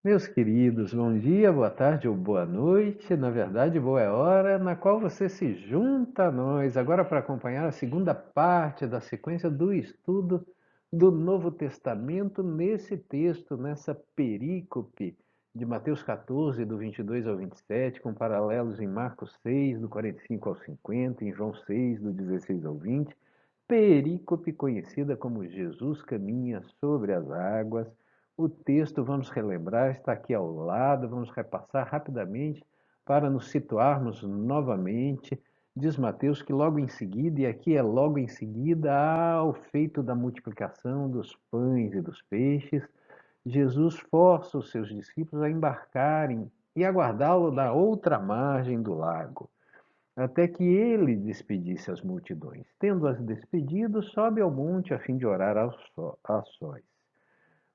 Meus queridos, bom dia, boa tarde ou boa noite. Na verdade, boa é hora na qual você se junta a nós agora para acompanhar a segunda parte da sequência do estudo do Novo Testamento nesse texto, nessa perícope de Mateus 14, do 22 ao 27, com paralelos em Marcos 6, do 45 ao 50, em João 6, do 16 ao 20, perícope conhecida como Jesus caminha sobre as águas. O texto, vamos relembrar, está aqui ao lado, vamos repassar rapidamente para nos situarmos novamente. Diz Mateus que logo em seguida, e aqui é logo em seguida ao feito da multiplicação dos pães e dos peixes, Jesus força os seus discípulos a embarcarem e aguardá-lo da outra margem do lago, até que ele despedisse as multidões. Tendo-as despedido, sobe ao monte a fim de orar a sós.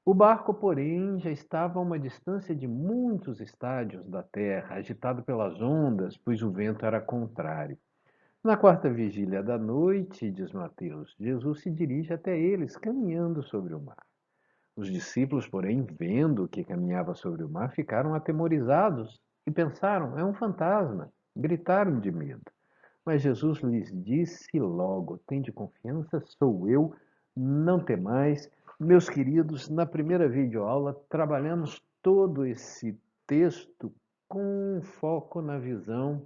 O barco, porém, já estava a uma distância de muitos estádios da terra, agitado pelas ondas, pois o vento era contrário. Na quarta vigília da noite, diz Mateus, Jesus se dirige até eles, caminhando sobre o mar. Os discípulos, porém, vendo que caminhava sobre o mar, ficaram atemorizados e pensaram: é um fantasma. Gritaram de medo. Mas Jesus lhes disse logo: tende confiança, sou eu, não temais. Meus queridos, na primeira videoaula trabalhamos todo esse texto com foco na visão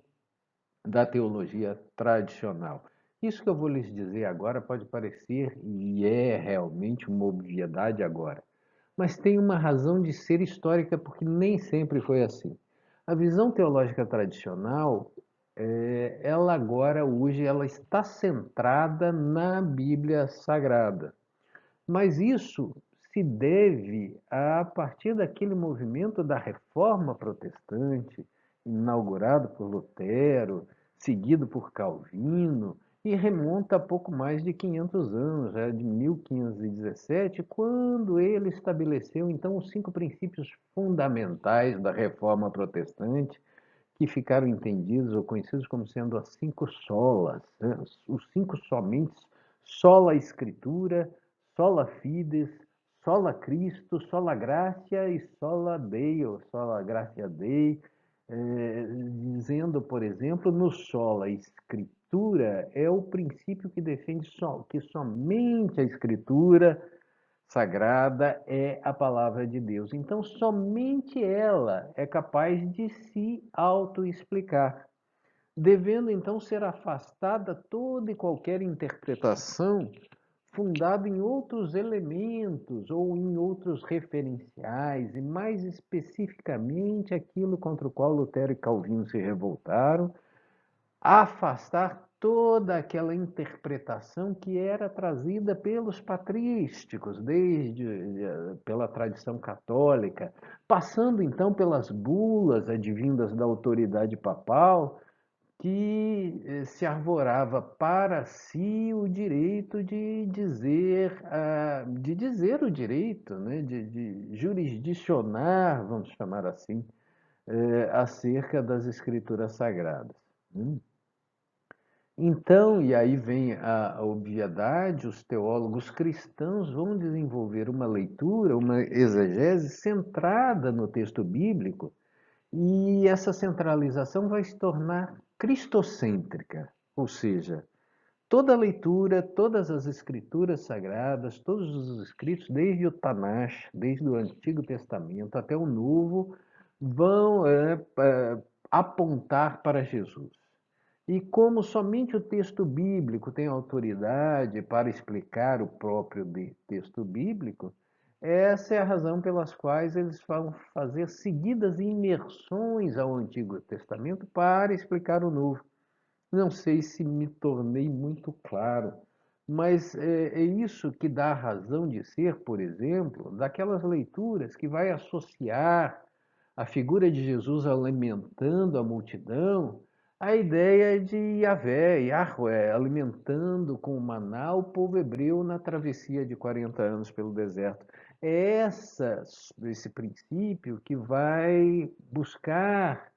da teologia tradicional. Isso que eu vou lhes dizer agora pode parecer, e é realmente uma obviedade agora, mas tem uma razão de ser histórica, porque nem sempre foi assim. A visão teológica tradicional, ela agora, hoje, ela está centrada na Bíblia Sagrada. Mas isso se deve a partir daquele movimento da Reforma Protestante, inaugurado por Lutero, seguido por Calvino, e remonta a pouco mais de 500 anos, já de 1517, quando ele estabeleceu então os 5 princípios fundamentais da Reforma Protestante, que ficaram entendidos ou conhecidos como sendo as 5 solas, né? Os 5 somentes: sola Escritura, sola fides, sola Cristo, sola gratia e sola Deo, sola gratia Dei, dizendo, por exemplo, no sola Escritura é o princípio que defende que somente a Escritura sagrada é a palavra de Deus. Então, somente ela é capaz de se autoexplicar, devendo então ser afastada toda e qualquer interpretação fundada em outros elementos ou em outros referenciais, e mais especificamente aquilo contra o qual Lutero e Calvino se revoltaram: afastar toda aquela interpretação que era trazida pelos patrísticos, pela tradição católica, passando então pelas bulas advindas da autoridade papal, que se arvorava para si o direito de dizer o direito, né, de jurisdicionar, vamos chamar assim, acerca das escrituras sagradas. Né? Então, e aí vem a obviedade: os teólogos cristãos vão desenvolver uma leitura, uma exegese centrada no texto bíblico, e essa centralização vai se tornar cristocêntrica, ou seja, toda a leitura, todas as escrituras sagradas, todos os escritos, desde o Tanakh, desde o Antigo Testamento até o Novo, vão apontar para Jesus. E como somente o texto bíblico tem autoridade para explicar o próprio texto bíblico, essa é a razão pelas quais eles vão fazer seguidas imersões ao Antigo Testamento para explicar o Novo. Não sei se me tornei muito claro, mas é isso que dá a razão de ser, por exemplo, daquelas leituras que vai associar a figura de Jesus alimentando a multidão à ideia de Yahvé, Yahweh, alimentando com o maná o povo hebreu na travessia de 40 anos pelo deserto. É esse princípio que vai buscar,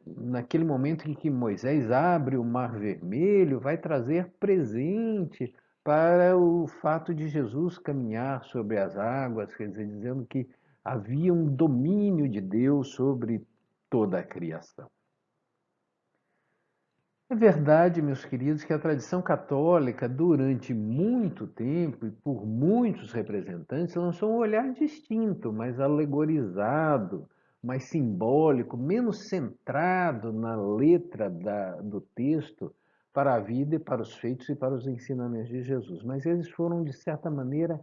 naquele momento em que Moisés abre o Mar Vermelho, vai trazer presente para o fato de Jesus caminhar sobre as águas, quer dizer, dizendo que Havia um domínio de Deus sobre toda a criação. É verdade, meus queridos, que a tradição católica, durante muito tempo e por muitos representantes, lançou um olhar distinto, mais alegorizado, mais simbólico, menos centrado na letra do texto para a vida e para os feitos e para os ensinamentos de Jesus. Mas eles foram, de certa maneira,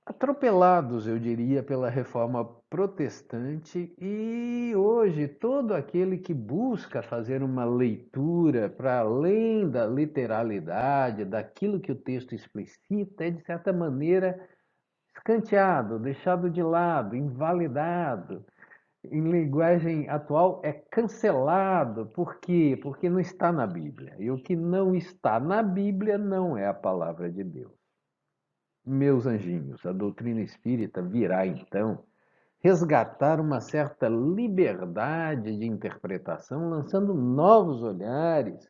atropelados, eu diria, pela reforma protestante, e hoje todo aquele que busca fazer uma leitura para além da literalidade, daquilo que o texto explicita, é de certa maneira escanteado, deixado de lado, invalidado. Em linguagem atual, é cancelado. Por quê? Porque não está na Bíblia. E o que não está na Bíblia não é a palavra de Deus. Meus anjinhos, a doutrina espírita virá então resgatar uma certa liberdade de interpretação, lançando novos olhares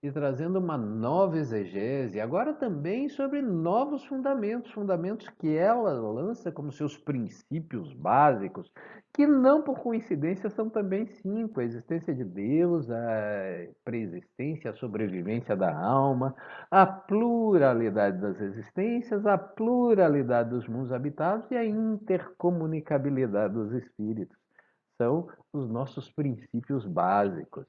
e trazendo uma nova exegese, agora também sobre novos fundamentos, fundamentos que ela lança como seus princípios básicos, que não por coincidência são também cinco: a existência de Deus, a preexistência, a sobrevivência da alma, a pluralidade das existências, a pluralidade dos mundos habitados e a intercomunicabilidade dos espíritos. São os nossos princípios básicos.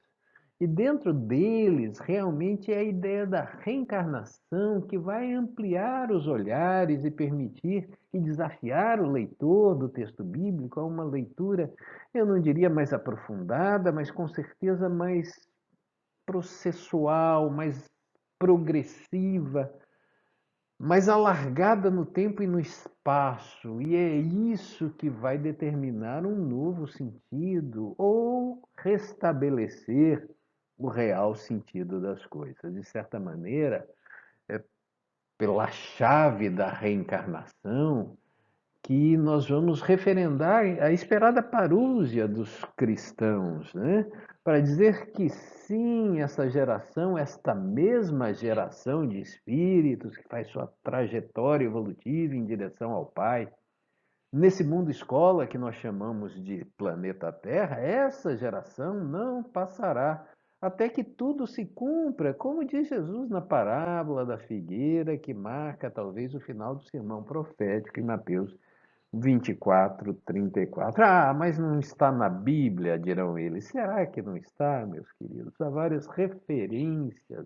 E dentro deles, realmente é a ideia da reencarnação que vai ampliar os olhares e permitir e desafiar o leitor do texto bíblico a uma leitura, eu não diria mais aprofundada, mas com certeza mais processual, mais progressiva, mais alargada no tempo e no espaço. E é isso que vai determinar um novo sentido ou restabelecer o real sentido das coisas. De certa maneira, pela chave da reencarnação, que nós vamos referendar a esperada parúzia dos cristãos, né? Para dizer que sim, essa geração, esta mesma geração de espíritos que faz sua trajetória evolutiva em direção ao Pai, nesse mundo escola que nós chamamos de planeta Terra, essa geração não passará até que tudo se cumpra, como diz Jesus na parábola da figueira, que marca talvez o final do sermão profético em Mateus 24:34. Ah, mas não está na Bíblia, dirão eles. Será que não está, meus queridos? Há várias referências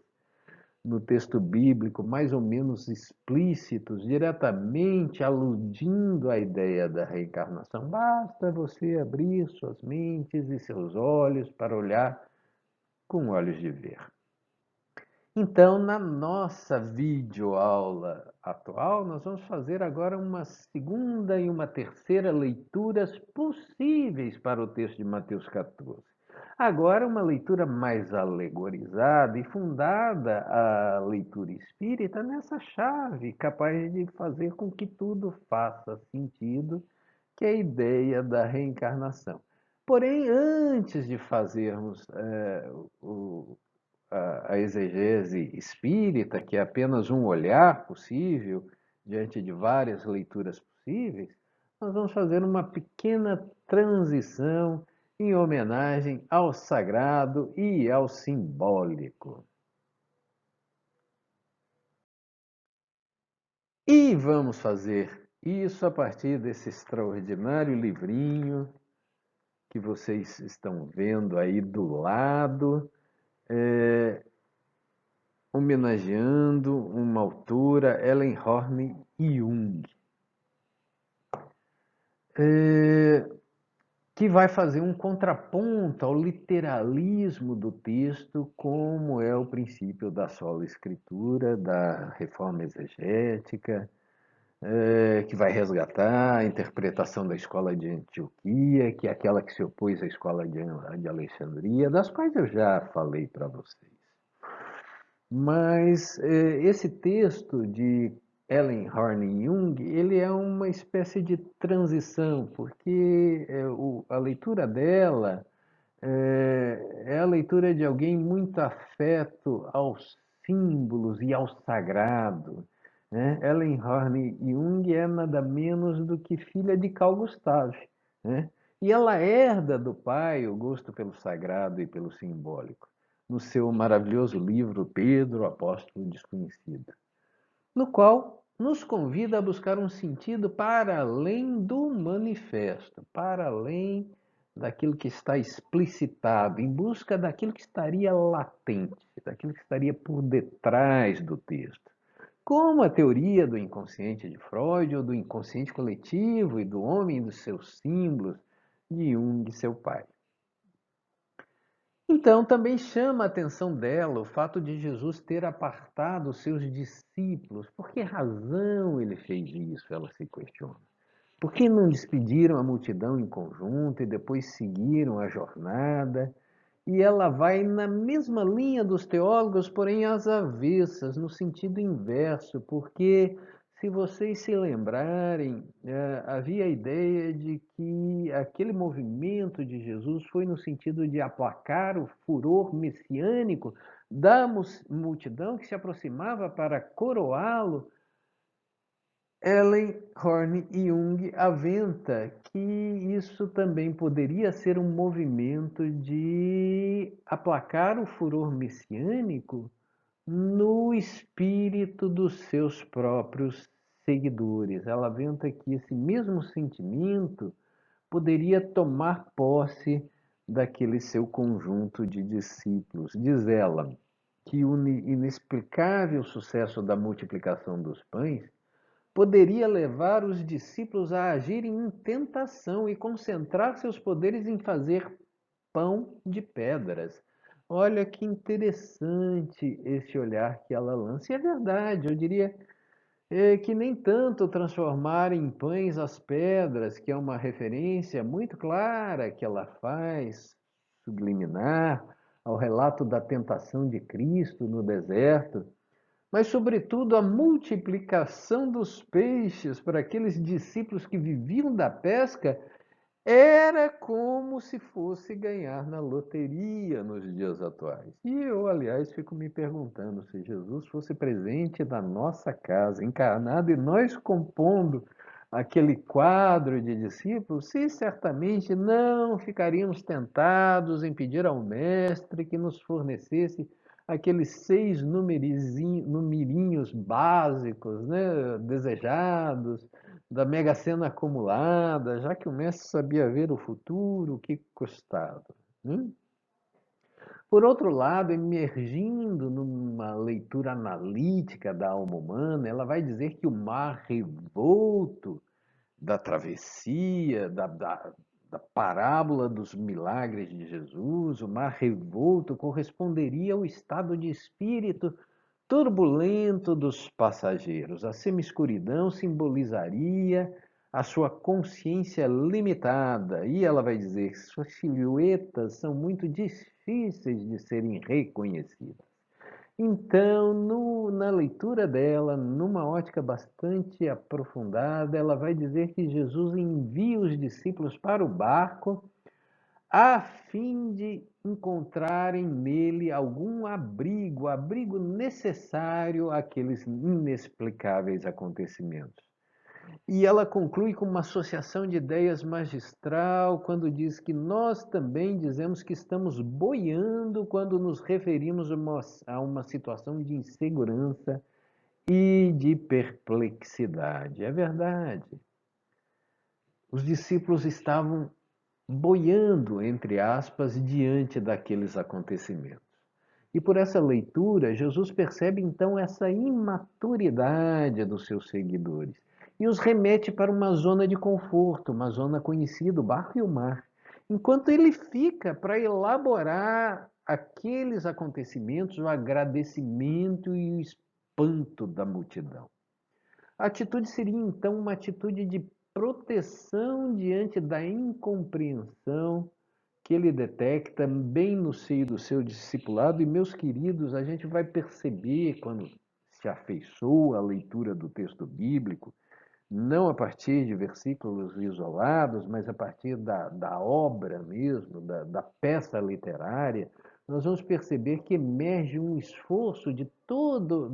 no texto bíblico, mais ou menos explícitos, diretamente aludindo à ideia da reencarnação. Basta você abrir suas mentes e seus olhos para olhar com olhos de ver. Então, na nossa videoaula atual, nós vamos fazer agora uma segunda e uma terceira leituras possíveis para o texto de Mateus 14. Agora, uma leitura mais alegorizada e fundada a leitura espírita nessa chave, capaz de fazer com que tudo faça sentido, que é a ideia da reencarnação. Porém, antes de fazermos o a exegese espírita, que é apenas um olhar possível diante de várias leituras possíveis, nós vamos fazer uma pequena transição em homenagem ao sagrado e ao simbólico. E vamos fazer isso a partir desse extraordinário livrinho que vocês estão vendo aí do lado, homenageando uma autora, Ellenhorn Jung, que vai fazer um contraponto ao literalismo do texto, como é o princípio da sola escritura, da reforma exegética, que vai resgatar a interpretação da escola de Antioquia, que é aquela que se opôs à escola de Alexandria, das quais eu já falei para vocês. Mas esse texto de Ellen Horn Jung, ele é uma espécie de transição, porque a leitura dela é a leitura de alguém muito afeto aos símbolos e ao sagrado. né? Ellen Horne Jung é nada menos do que filha de Carl Gustav, né? E ela herda do pai o gosto pelo sagrado e pelo simbólico, no seu maravilhoso livro Pedro, Apóstolo Desconhecido, no qual nos convida a buscar um sentido para além do manifesto, para além daquilo que está explicitado, em busca daquilo que estaria latente, daquilo que estaria por detrás do texto. Como a teoria do inconsciente de Freud, ou do inconsciente coletivo e do homem e dos seus símbolos de Jung e seu pai. Então, também chama a atenção dela o fato de Jesus ter apartado os seus discípulos. Por que razão ele fez isso? Ela se questiona. Por que não despediram a multidão em conjunto e depois seguiram a jornada? E ela vai na mesma linha dos teólogos, porém às avessas, no sentido inverso, porque, se vocês se lembrarem, havia a ideia de que aquele movimento de Jesus foi no sentido de aplacar o furor messiânico da multidão que se aproximava para coroá-lo. Ellen Horne Jung aventa que isso também poderia ser um movimento de aplacar o furor messiânico no espírito dos seus próprios seguidores. Ela aventa que esse mesmo sentimento poderia tomar posse daquele seu conjunto de discípulos. Diz ela que o inexplicável sucesso da multiplicação dos pães poderia levar os discípulos a agirem em tentação e concentrar seus poderes em fazer pão de pedras. Olha que interessante esse olhar que ela lança. E é verdade, eu diria que nem tanto transformar em pães as pedras, que é uma referência muito clara que ela faz, subliminar, ao relato da tentação de Cristo no deserto, mas, sobretudo, a multiplicação dos peixes para aqueles discípulos que viviam da pesca era como se fosse ganhar na loteria nos dias atuais. E eu, aliás, fico me perguntando se Jesus fosse presente na nossa casa, encarnado e nós compondo aquele quadro de discípulos, se certamente não ficaríamos tentados em pedir ao Mestre que nos fornecesse aqueles 6 numerinhos básicos, né, desejados, da Mega Sena acumulada, já que o mestre sabia ver o futuro, o que custava. Né? Por outro lado, emergindo numa leitura analítica da alma humana, ela vai dizer que o mar revolto da travessia, da parábola dos milagres de Jesus, o mar revolto corresponderia ao estado de espírito turbulento dos passageiros. A semi-escuridão simbolizaria a sua consciência limitada. E ela vai dizer que suas silhuetas são muito difíceis de serem reconhecidas. Então, na leitura dela, numa ótica bastante aprofundada, ela vai dizer que Jesus envia os discípulos para o barco a fim de encontrarem nele algum abrigo, abrigo necessário àqueles inexplicáveis acontecimentos. E ela conclui com uma associação de ideias magistral quando diz que nós também dizemos que estamos boiando quando nos referimos a uma situação de insegurança e de perplexidade. É verdade. Os discípulos estavam boiando, entre aspas, diante daqueles acontecimentos. E por essa leitura, Jesus percebe então essa imaturidade dos seus seguidores e os remete para uma zona de conforto, uma zona conhecida, o barco e o mar, enquanto ele fica para elaborar aqueles acontecimentos, o agradecimento e o espanto da multidão. A atitude seria então uma atitude de proteção diante da incompreensão que ele detecta bem no seio do seu discipulado. E, meus queridos, a gente vai perceber quando se afeiçoa a leitura do texto bíblico, não a partir de versículos isolados, mas a partir da obra mesmo, da peça literária, nós vamos perceber que emerge um esforço de todo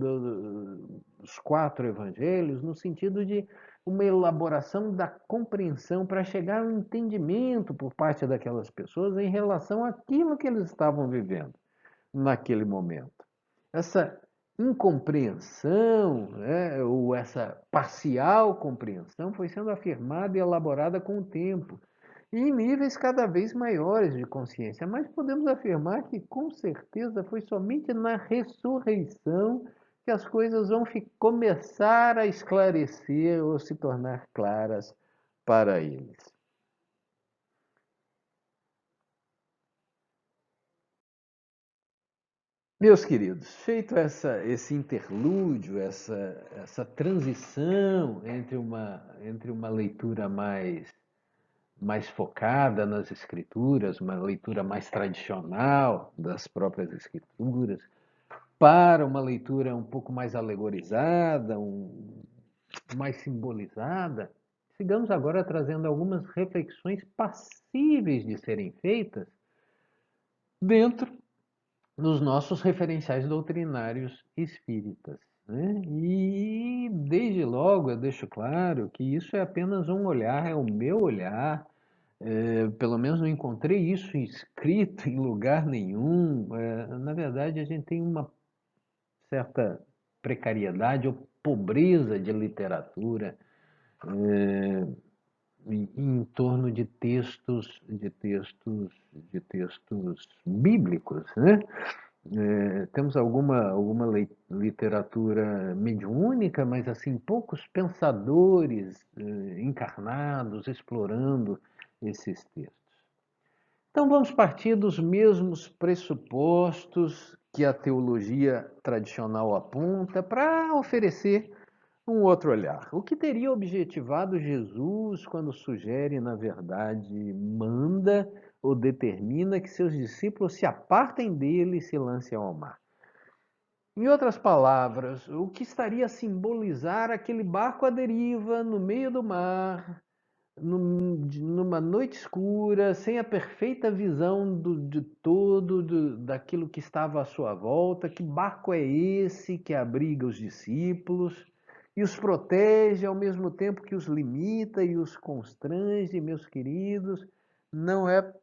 dos 4 evangelhos, no sentido de uma elaboração da compreensão para chegar a um entendimento por parte daquelas pessoas em relação àquilo que eles estavam vivendo naquele momento. Essa incompreensão, né, ou essa parcial compreensão foi sendo afirmada e elaborada com o tempo, e em níveis cada vez maiores de consciência. Mas podemos afirmar que, com certeza, foi somente na ressurreição que as coisas vão começar a esclarecer ou se tornar claras para eles. Meus queridos, feito esse interlúdio, essa transição entre uma leitura mais focada nas escrituras, uma leitura mais tradicional das próprias escrituras, para uma leitura um pouco mais alegorizada, mais simbolizada, sigamos agora trazendo algumas reflexões passíveis de serem feitas dentro dos nossos referenciais doutrinários espíritas. Né? E desde logo eu deixo claro que isso é apenas um olhar, é o meu olhar. Pelo menos não encontrei isso escrito em lugar nenhum. Na verdade, a gente tem uma certa precariedade ou pobreza de literatura em torno de textos bíblicos, né? Temos alguma literatura mediúnica, mas assim poucos pensadores encarnados explorando esses textos. Então vamos partir dos mesmos pressupostos que a teologia tradicional aponta para oferecer um outro olhar. O que teria objetivado Jesus quando sugere, na verdade, manda ou determina que seus discípulos se apartem dele e se lancem ao mar? Em outras palavras, o que estaria a simbolizar aquele barco à deriva no meio do mar, numa noite escura, sem a perfeita visão de todo, daquilo que estava à sua volta? Que barco é esse que abriga os discípulos e os protege ao mesmo tempo que os limita e os constrange, meus queridos? Não é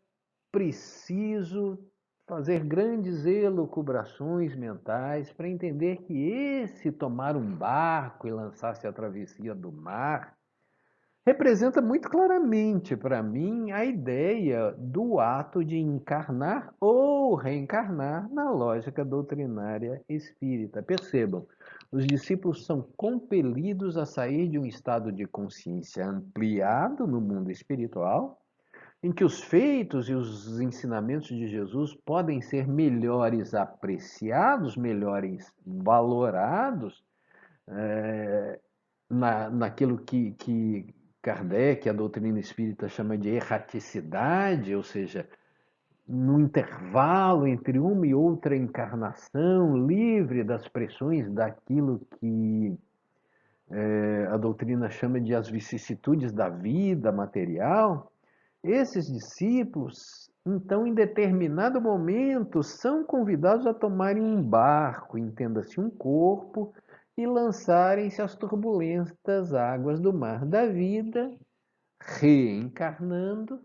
preciso fazer grandes elucubrações mentais para entender que esse tomar um barco e lançar-se à travessia do mar representa muito claramente para mim a ideia do ato de encarnar ou reencarnar na lógica doutrinária espírita. Percebam, os discípulos são compelidos a sair de um estado de consciência ampliado no mundo espiritual, em que os feitos e os ensinamentos de Jesus podem ser melhores apreciados, melhores valorados, naquilo que Kardec, a doutrina espírita, chama de erraticidade, ou seja, no intervalo entre uma e outra encarnação, livre das pressões daquilo que a doutrina chama de as vicissitudes da vida material. Esses discípulos, então, em determinado momento, são convidados a tomarem um barco, entenda-se um corpo, e lançarem-se às turbulentas águas do mar da vida, reencarnando,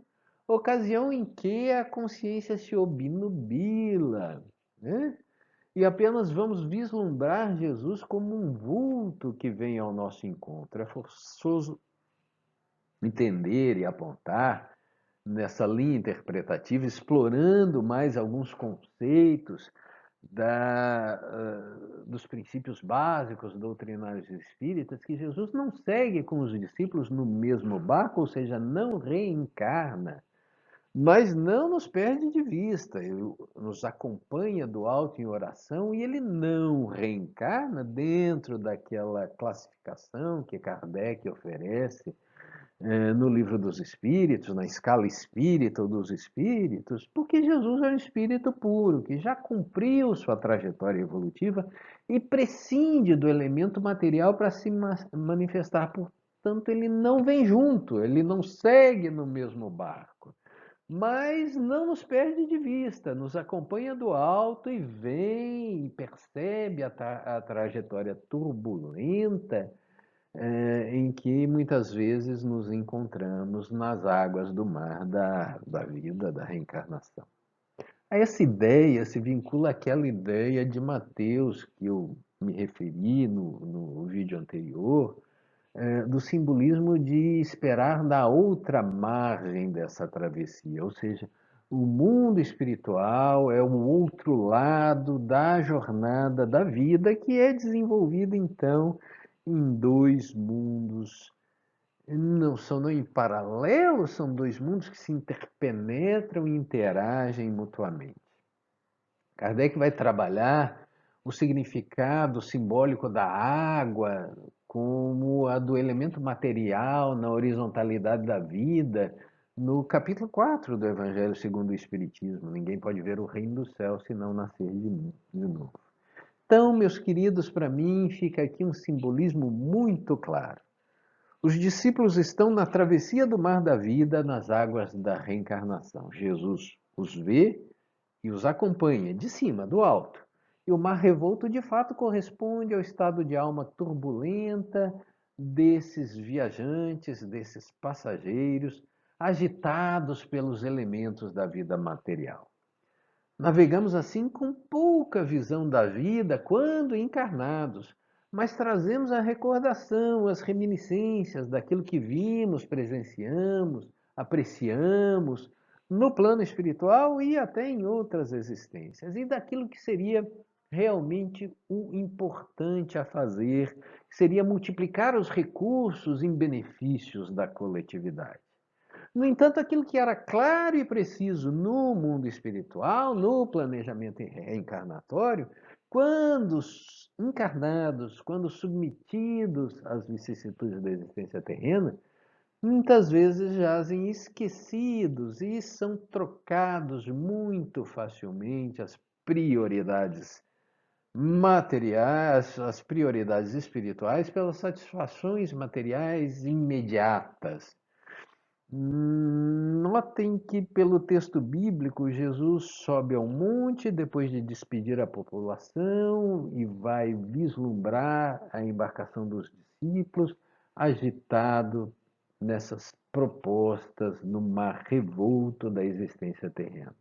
ocasião em que a consciência se obnubila, né? E apenas vamos vislumbrar Jesus como um vulto que vem ao nosso encontro. É forçoso entender e apontar nessa linha interpretativa, explorando mais alguns conceitos dos princípios básicos doutrinários espíritas, que Jesus não segue com os discípulos no mesmo barco, ou seja, não reencarna, mas não nos perde de vista. Ele nos acompanha do alto em oração e ele não reencarna dentro daquela classificação que Kardec oferece no livro dos Espíritos, na escala espírita ou dos Espíritos, porque Jesus é um espírito puro, que já cumpriu sua trajetória evolutiva e prescinde do elemento material para se manifestar. Portanto, ele não vem junto, ele não segue no mesmo barco. mas não nos perde de vista, nos acompanha do alto e vem e percebe a trajetória turbulenta em que muitas vezes nos encontramos nas águas do mar da vida, da reencarnação. A essa ideia se vincula àquela ideia de Mateus que eu me referi no vídeo anterior, do simbolismo de esperar da outra margem dessa travessia, ou seja, o mundo espiritual é um outro lado da jornada da vida que é desenvolvido então em dois mundos. Não são não em paralelo, são dois mundos que se interpenetram e interagem mutuamente. Kardec vai trabalhar o significado simbólico da água como a do elemento material na horizontalidade da vida, no capítulo 4 do Evangelho segundo o Espiritismo. Ninguém pode ver o reino do céu se não nascer de novo. Então, meus queridos, para mim fica aqui um simbolismo muito claro. Os discípulos estão na travessia do mar da vida, nas águas da reencarnação. Jesus os vê e os acompanha de cima, do alto. E o mar revolto de fato corresponde ao estado de alma turbulenta desses viajantes, desses passageiros, agitados pelos elementos da vida material. Navegamos assim com pouca visão da vida quando encarnados, mas trazemos a recordação, as reminiscências daquilo que vimos, presenciamos, apreciamos no plano espiritual e até em outras existências, e daquilo que seria realmente o importante a fazer, que seria multiplicar os recursos em benefícios da coletividade. No entanto, aquilo que era claro e preciso no mundo espiritual, no planejamento reencarnatório, quando encarnados, quando submetidos às vicissitudes da existência terrena, muitas vezes jazem esquecidos e são trocados muito facilmente as prioridades materiais, as prioridades espirituais pelas satisfações materiais imediatas. Notem que, pelo texto bíblico, Jesus sobe ao monte depois de despedir a população e vai vislumbrar a embarcação dos discípulos, agitado nessas propostas no mar revolto da existência terrena.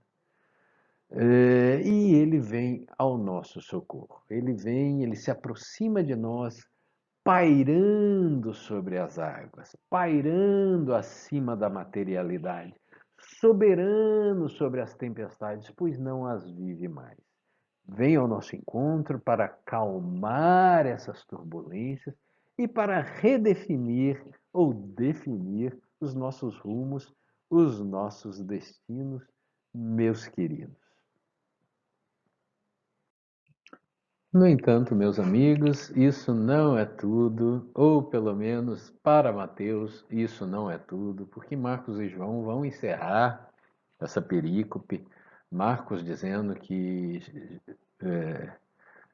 E ele vem ao nosso socorro. Ele vem, ele se aproxima de nós, pairando sobre as águas, pairando acima da materialidade, soberano sobre as tempestades, pois não as vive mais. Vem ao nosso encontro para acalmar essas turbulências e para redefinir ou definir os nossos rumos, os nossos destinos, meus queridos. No entanto, meus amigos, isso não é tudo, ou pelo menos para Mateus, isso não é tudo, porque Marcos e João vão encerrar essa perícope. Marcos dizendo que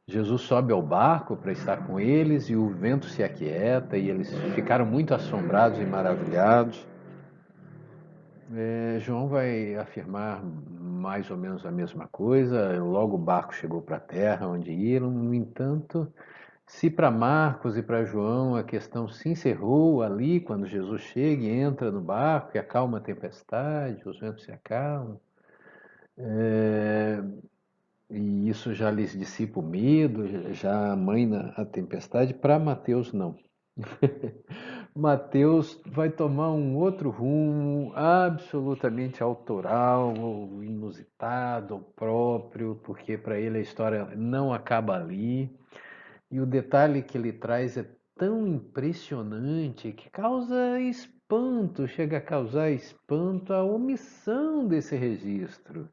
Jesus sobe ao barco para estar com eles e o vento se aquieta e eles ficaram muito assombrados e maravilhados. João vai afirmar mais ou menos a mesma coisa. Logo o barco chegou para a terra onde iam. No entanto, se para Marcos e para João a questão se encerrou ali, quando Jesus chega e entra no barco e acalma a tempestade, os ventos se acalmam, e isso já lhes dissipa o medo, já amaina a tempestade, para Mateus não. Mateus vai tomar um outro rumo absolutamente autoral, ou inusitado, ou próprio, porque para ele a história não acaba ali. E o detalhe que ele traz é tão impressionante que causa espanto, chega a causar espanto a omissão desse registro.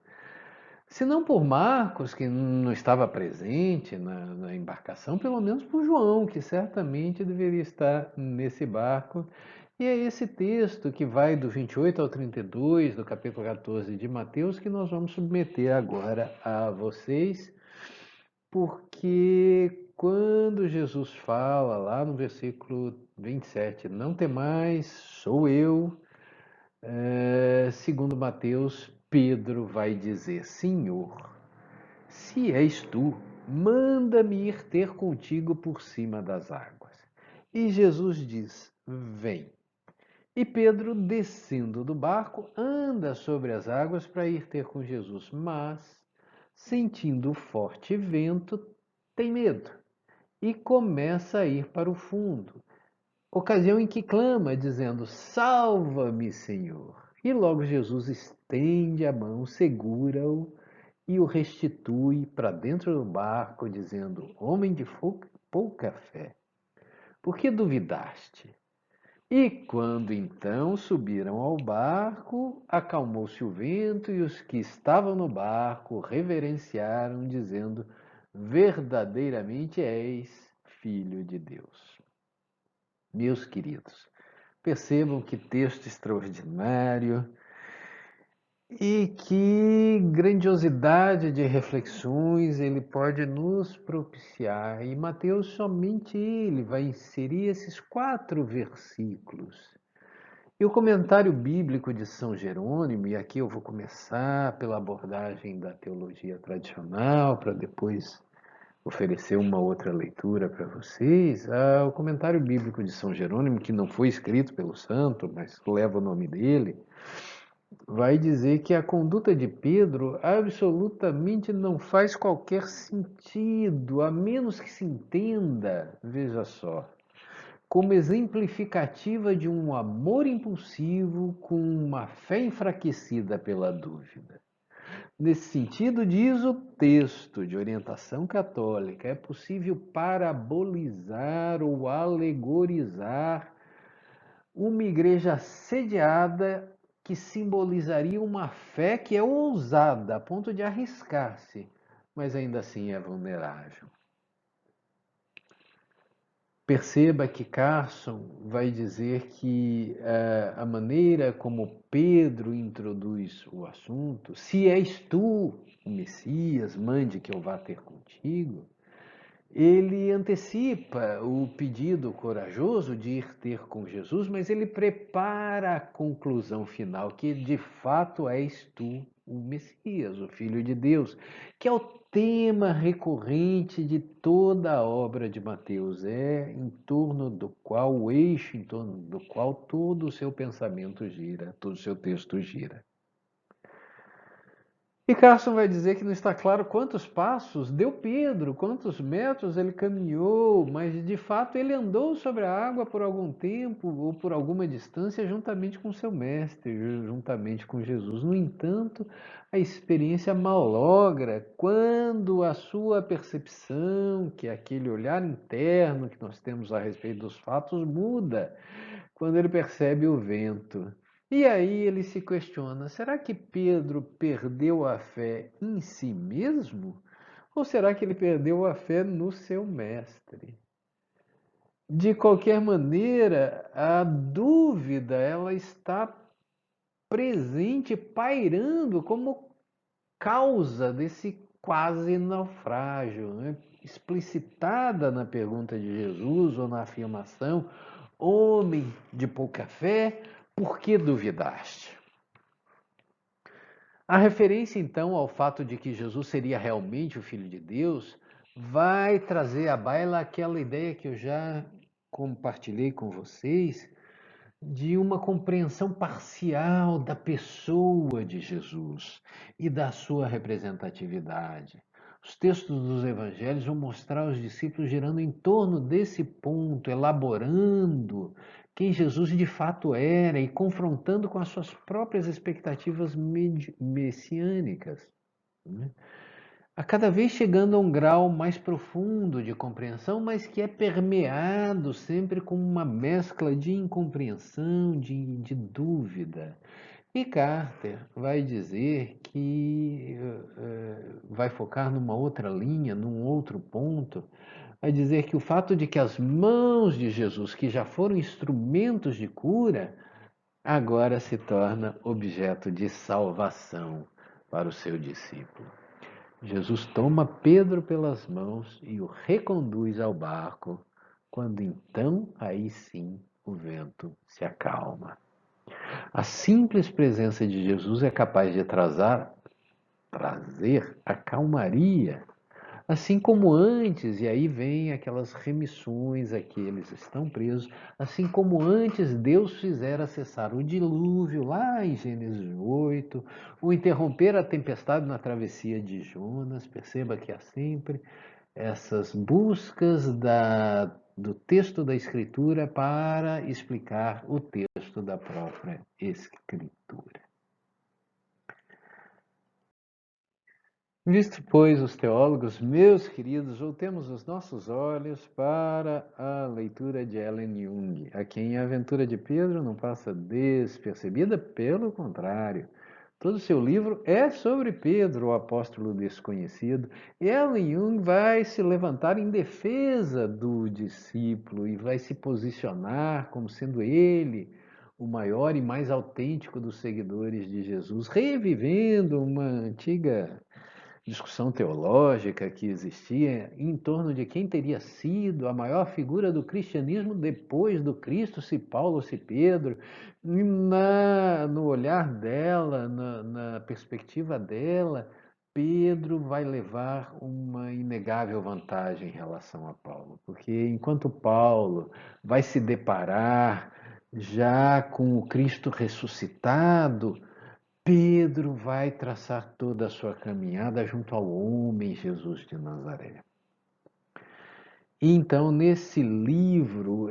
Se não por Marcos, que não estava presente na embarcação, pelo menos por João, que certamente deveria estar nesse barco. E é esse texto que vai do 28 ao 32 do capítulo 14 de Mateus que nós vamos submeter agora a vocês, porque quando Jesus fala lá no versículo 27, não temais, sou eu, segundo Mateus, Pedro vai dizer: Senhor, se és tu, manda-me ir ter contigo por cima das águas. E Jesus diz: Vem. E Pedro, descendo do barco, anda sobre as águas para ir ter com Jesus, mas, sentindo o forte vento, tem medo e começa a ir para o fundo. Ocasião em que clama, dizendo: Salva-me, Senhor. E logo Jesus estende a mão, segura-o e o restitui para dentro do barco, dizendo: Homem de pouca fé, por que duvidaste? E quando então subiram ao barco, acalmou-se o vento e os que estavam no barco reverenciaram, dizendo: Verdadeiramente és Filho de Deus. Meus queridos, percebam que texto extraordinário e que grandiosidade de reflexões ele pode nos propiciar. E Mateus, somente ele vai inserir esses 4 versículos. E o comentário bíblico de São Jerônimo, e aqui eu vou começar pela abordagem da teologia tradicional, para depois oferecer uma outra leitura para vocês. O comentário bíblico de São Jerônimo, que não foi escrito pelo santo, mas leva o nome dele, vai dizer que a conduta de Pedro absolutamente não faz qualquer sentido, a menos que se entenda, veja só, como exemplificativa de um amor impulsivo com uma fé enfraquecida pela dúvida. Nesse sentido, diz o texto de orientação católica, é possível parabolizar ou alegorizar uma igreja assediada que simbolizaria uma fé que é ousada a ponto de arriscar-se, mas ainda assim é vulnerável. Perceba que Carson vai dizer que a maneira como Pedro introduz o assunto, se és tu o Messias, mande que eu vá ter contigo, ele antecipa o pedido corajoso de ir ter com Jesus, mas ele prepara a conclusão final, que de fato és tu o Messias, o Filho de Deus, que é o tema recorrente de toda a obra de Mateus, é em torno do qual, o eixo em torno do qual todo o seu pensamento gira, todo o seu texto gira. E Carson vai dizer que não está claro quantos passos deu Pedro, quantos metros ele caminhou, mas de fato ele andou sobre a água por algum tempo ou por alguma distância juntamente com seu mestre, juntamente com Jesus. No entanto, a experiência malogra quando a sua percepção, que é aquele olhar interno que nós temos a respeito dos fatos, muda quando ele percebe o vento. E aí ele se questiona: será que Pedro perdeu a fé em si mesmo? Ou será que ele perdeu a fé no seu mestre? De qualquer maneira, a dúvida ela está presente, pairando como causa desse quase naufrágio, né? Explicitada na pergunta de Jesus ou na afirmação: homem de pouca fé, por que duvidaste? A referência, então, ao fato de que Jesus seria realmente o Filho de Deus vai trazer à baila aquela ideia que eu já compartilhei com vocês de uma compreensão parcial da pessoa de Jesus e da sua representatividade. Os textos dos evangelhos vão mostrar os discípulos girando em torno desse ponto, elaborando quem Jesus de fato era e confrontando com as suas próprias expectativas messiânicas, né? A cada vez chegando a um grau mais profundo de compreensão, mas que é permeado sempre com uma mescla de incompreensão, de dúvida. E Carter vai dizer que vai focar numa outra linha, num outro ponto, vai dizer que o fato de que as mãos de Jesus, que já foram instrumentos de cura, agora se torna objeto de salvação para o seu discípulo. Jesus toma Pedro pelas mãos e o reconduz ao barco, quando então, aí sim, o vento se acalma. A simples presença de Jesus é capaz de trazer a calmaria. Assim como antes, e aí vem aquelas remissões a que eles estão presos, assim como antes Deus fizera cessar o dilúvio lá em Gênesis 8, ou interromper a tempestade na travessia de Jonas, perceba que há sempre essas buscas do texto da Escritura para explicar o texto da própria Escritura. Visto, pois, os teólogos, meus queridos, voltemos os nossos olhos para a leitura de Ellen Jung, a quem a aventura de Pedro não passa despercebida, pelo contrário. Todo o seu livro é sobre Pedro, o apóstolo desconhecido. E Ellen Jung vai se levantar em defesa do discípulo e vai se posicionar como sendo ele o maior e mais autêntico dos seguidores de Jesus, revivendo uma antiga discussão teológica que existia em torno de quem teria sido a maior figura do cristianismo depois do Cristo, se Paulo ou se Pedro. No olhar dela, na perspectiva dela, Pedro vai levar uma inegável vantagem em relação a Paulo, porque enquanto Paulo vai se deparar já com o Cristo ressuscitado, Pedro vai traçar toda a sua caminhada junto ao homem Jesus de Nazaré. E então, nesse livro,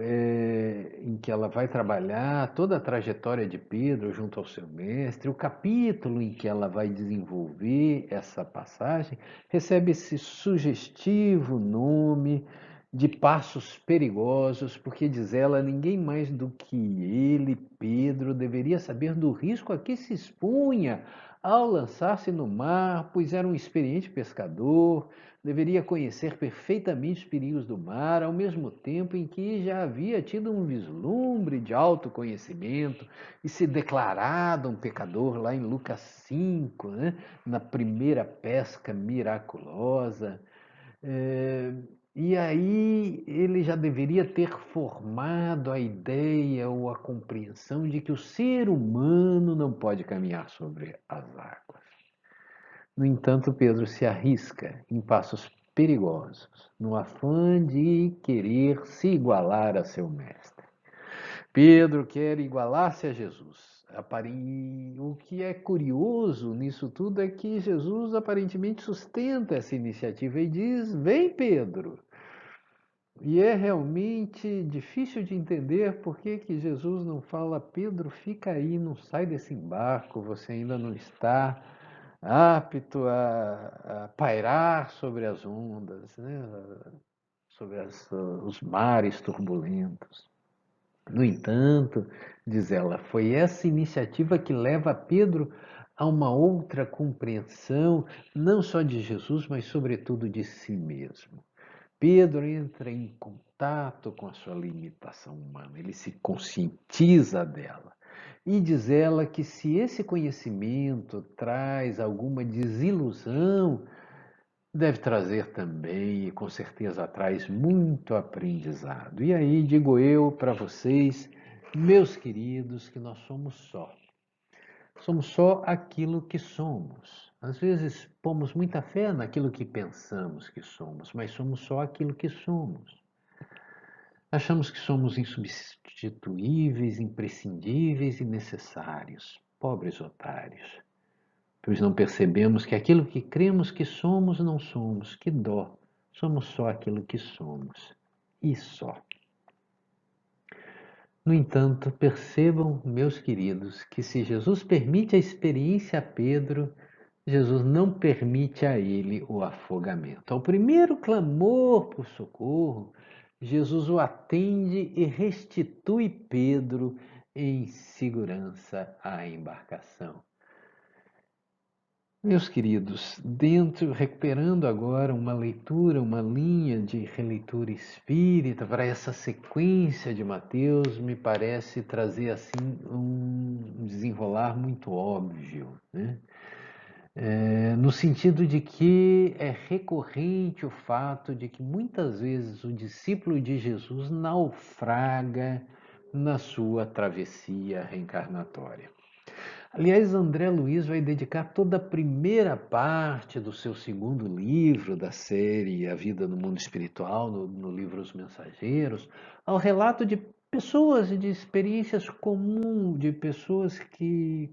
em que ela vai trabalhar toda a trajetória de Pedro junto ao seu mestre, o capítulo em que ela vai desenvolver essa passagem, recebe esse sugestivo nome de Passos Perigosos, porque diz ela, ninguém mais do que ele, Pedro, deveria saber do risco a que se expunha ao lançar-se no mar, pois era um experiente pescador, deveria conhecer perfeitamente os perigos do mar, ao mesmo tempo em que já havia tido um vislumbre de autoconhecimento e se declarado um pecador lá em Lucas 5, né? Na primeira pesca miraculosa. E aí ele já deveria ter formado a ideia ou a compreensão de que o ser humano não pode caminhar sobre as águas. No entanto, Pedro se arrisca em passos perigosos, no afã de querer se igualar a seu mestre. Pedro quer igualar-se a Jesus. O que é curioso nisso tudo é que Jesus aparentemente sustenta essa iniciativa e diz: Vem, Pedro. E é realmente difícil de entender por que Jesus não fala: Pedro, fica aí, não sai desse barco, você ainda não está apto a pairar sobre as ondas, né? Sobre os mares turbulentos. No entanto, diz ela, foi essa iniciativa que leva Pedro a uma outra compreensão, não só de Jesus, mas sobretudo de si mesmo. Pedro entra em contato com a sua limitação humana, ele se conscientiza dela. E diz ela que se esse conhecimento traz alguma desilusão, deve trazer também, e com certeza traz muito aprendizado. E aí digo eu para vocês, meus queridos, que nós somos só. Somos só aquilo que somos. Às vezes pomos muita fé naquilo que pensamos que somos, mas somos só aquilo que somos. Achamos que somos insubstituíveis, imprescindíveis e necessários. Pobres otários. Pois não percebemos que aquilo que cremos que somos, não somos. Que dó! Somos só aquilo que somos. E só. No entanto, percebam, meus queridos, que se Jesus permite a experiência a Pedro, Jesus não permite a ele o afogamento. Ao primeiro clamor por socorro, Jesus o atende e restitui Pedro em segurança à embarcação. Meus queridos, recuperando agora uma leitura, uma linha de releitura espírita para essa sequência de Mateus, me parece trazer assim um desenrolar muito óbvio, né? No sentido de que é recorrente o fato de que muitas vezes o discípulo de Jesus naufraga na sua travessia reencarnatória. Aliás, André Luiz vai dedicar toda a primeira parte do seu segundo livro da série A Vida no Mundo Espiritual, no livro Os Mensageiros, ao relato de pessoas e de experiências comuns, de pessoas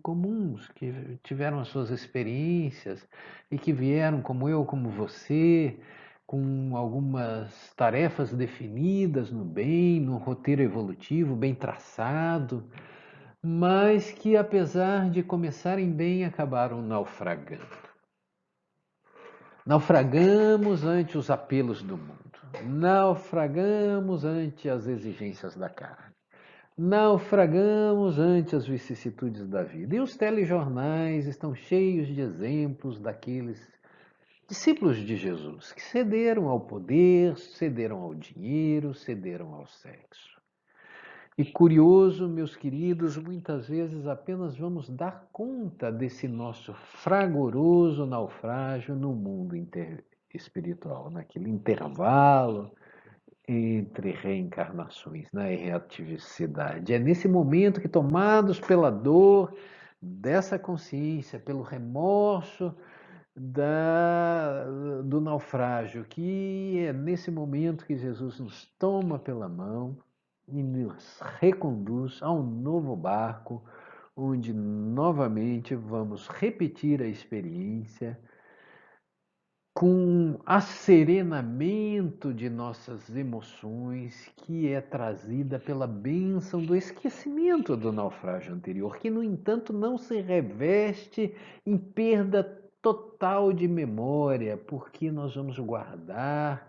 comuns que tiveram as suas experiências e que vieram, como eu, como você, com algumas tarefas definidas no bem, no roteiro evolutivo bem traçado, mas que, apesar de começarem bem, acabaram naufragando. Naufragamos ante os apelos do mundo, naufragamos ante as exigências da carne, naufragamos ante as vicissitudes da vida. E os telejornais estão cheios de exemplos daqueles discípulos de Jesus que cederam ao poder, cederam ao dinheiro, cederam ao sexo. E curioso, meus queridos, muitas vezes apenas vamos dar conta desse nosso fragoroso naufrágio no mundo espiritual, naquele intervalo entre reencarnações, na erraticidade. É nesse momento que, tomados pela dor dessa consciência, pelo remorso do naufrágio, que é nesse momento que Jesus nos toma pela mão e nos reconduz a um novo barco, onde novamente vamos repetir a experiência com asserenamento de nossas emoções, que é trazida pela bênção do esquecimento do naufrágio anterior, que, no entanto, não se reveste em perda total de memória, porque nós vamos guardar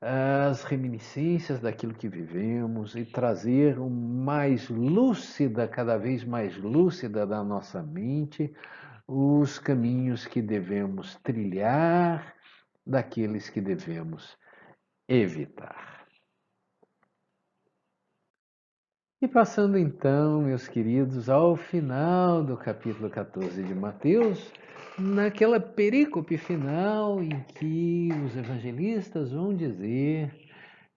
as reminiscências daquilo que vivemos e trazer mais lúcida, cada vez mais lúcida da nossa mente, os caminhos que devemos trilhar, daqueles que devemos evitar. E passando então, meus queridos, ao final do capítulo 14 de Mateus, naquela perícope final em que os evangelistas vão dizer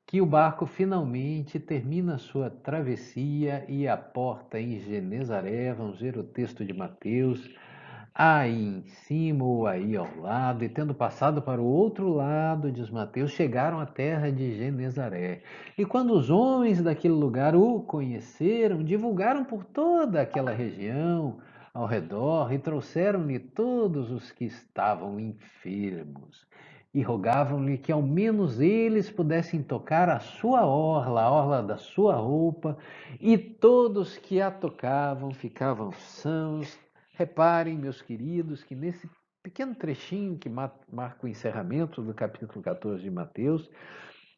que o barco finalmente termina a sua travessia e aporta em Genezaré. Vamos ver o texto de Mateus, aí em cima ou aí ao lado, e tendo passado para o outro lado, diz Mateus, chegaram à terra de Genezaré. E quando os homens daquele lugar o conheceram, divulgaram por toda aquela região ao redor e trouxeram-lhe todos os que estavam enfermos e rogavam-lhe que ao menos eles pudessem tocar a sua orla, a orla da sua roupa, e todos que a tocavam ficavam sãos. Reparem, meus queridos, que nesse pequeno trechinho que marca o encerramento do capítulo 14 de Mateus,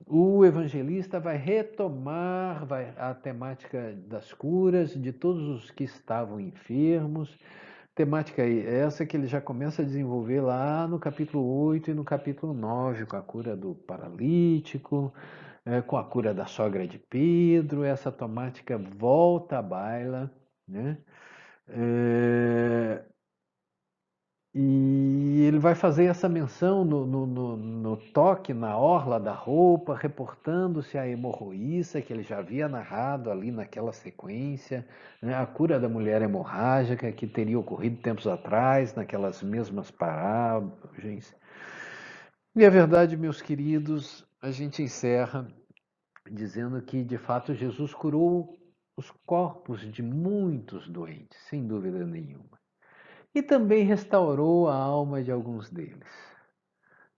o evangelista vai retomar a temática das curas de todos os que estavam enfermos, temática essa que ele já começa a desenvolver lá no capítulo 8 e no capítulo 9, com a cura do paralítico, com a cura da sogra de Pedro. Essa temática volta à baila, né? E ele vai fazer essa menção no toque, na orla da roupa, reportando-se à hemorroíça que ele já havia narrado ali naquela sequência, né? A cura da mulher hemorrágica que teria ocorrido tempos atrás, naquelas mesmas paragens. E a verdade, meus queridos, a gente encerra dizendo que, de fato, Jesus curou os corpos de muitos doentes, sem dúvida nenhuma. E também restaurou a alma de alguns deles.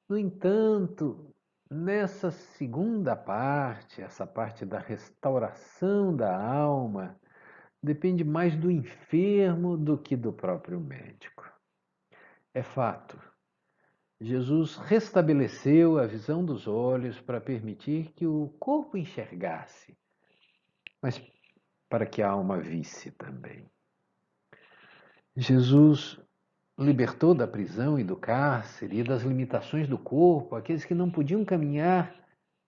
No entanto, nessa segunda parte, essa parte da restauração da alma, depende mais do enfermo do que do próprio médico. É fato. Jesus restabeleceu a visão dos olhos para permitir que o corpo enxergasse, mas para que a alma visse também. Jesus libertou da prisão e do cárcere e das limitações do corpo aqueles que não podiam caminhar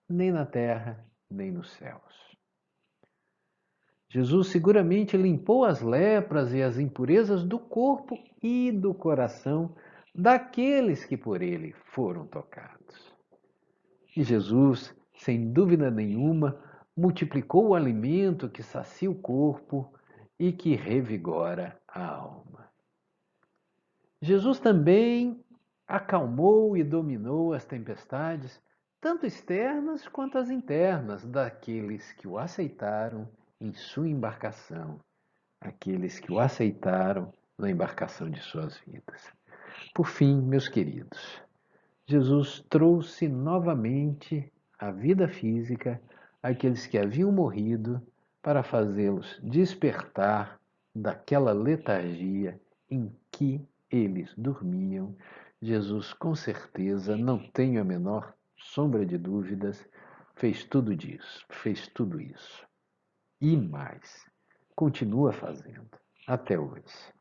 nem na terra, nem nos céus. Jesus seguramente limpou as lepras e as impurezas do corpo e do coração daqueles que por ele foram tocados. E Jesus, sem dúvida nenhuma, multiplicou o alimento que sacia o corpo e que revigora a alma. Jesus também acalmou e dominou as tempestades, tanto externas quanto as internas, daqueles que o aceitaram em sua embarcação, aqueles que o aceitaram na embarcação de suas vidas. Por fim, meus queridos, Jesus trouxe novamente à vida física aqueles que haviam morrido para fazê-los despertar daquela letargia em que eles dormiam. Jesus, com certeza, não tenho a menor sombra de dúvidas, fez tudo isso. E mais, continua fazendo até hoje.